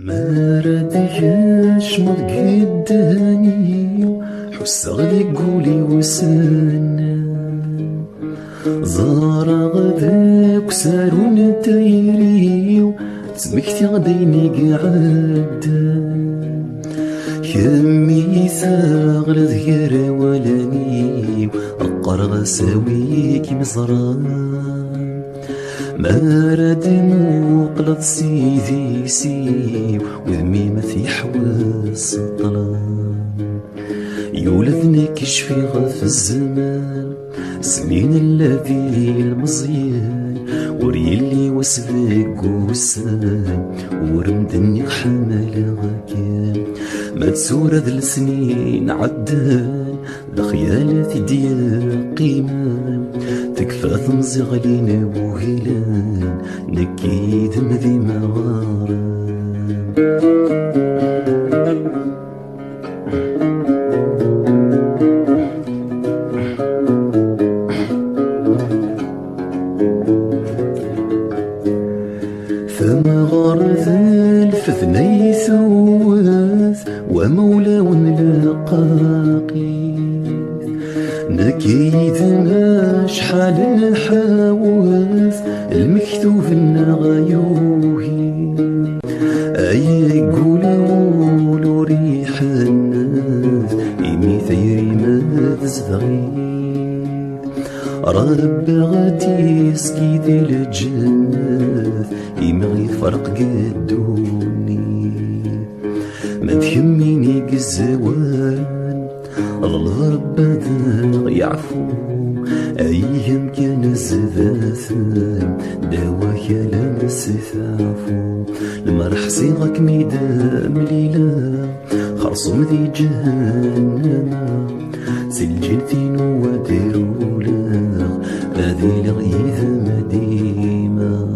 ما رديش قدامي حس غلي قولي وسنا زارا غذاك سارون تايري تسمكتي غديني قعد كمي ثاغر ذكر ولاني أقر غساويك مزران ما راد موقلط سيدي سيو وذميمة يحوس الظلام يولدني كشفي غف الزمان سنين الذي المزيان وريلي وسبق وسام ورمدني حمل غكام ما تسور ذا السنين عدان لخيالتي ديال قيمان تكفى ثمزي غلينا وهلان نكيد مذي مغارم ثم غارث الفثني ثوث ومولى ونلاقاقي نكيد ما شحال نحاوث المكتوب النغيوهي أي قولوا ريح الناس إمي ثيري ما تزدغيث رب غادي سكيدي الجنة إمي فرق قدوني ما تهميني قزوان الغرب بدا يعفو أيام كان زذاثا دواك لمس ثافو المرح صيغك ميدام ليلة خرصم ذي جهنم سلجل ثينو وديرولا هذي لغيث مديمة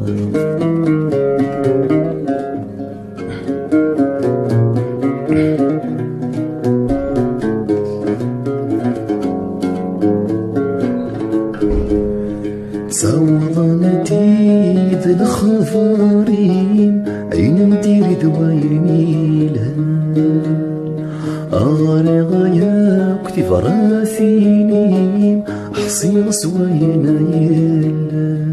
سوضنتي ذي الخفارين عين ندير دوايرني الهال أغاري غايا كتف راسيني أحصي صوينا يلا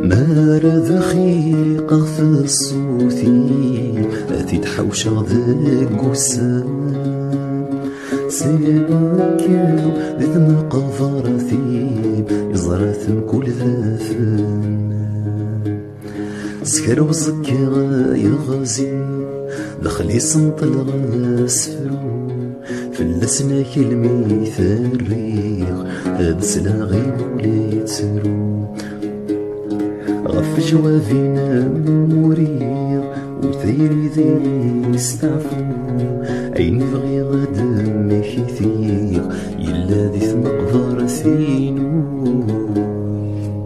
ما رذ خيق في الصوتي أتي تحوش ذاك وسام سيباكيو ذي مقفر ثيب يزرث كل ذافن سكر وزكي غايا غازي دخلي سنط الغاسفرو فلسنا كلمي ثريغ أدسنا غيب وليتسرو غف جوافينا مريغ وثيري ذي يستعفو عيني بغي غدا ماشي ثيغ يلا ذي ثمقفر ثينو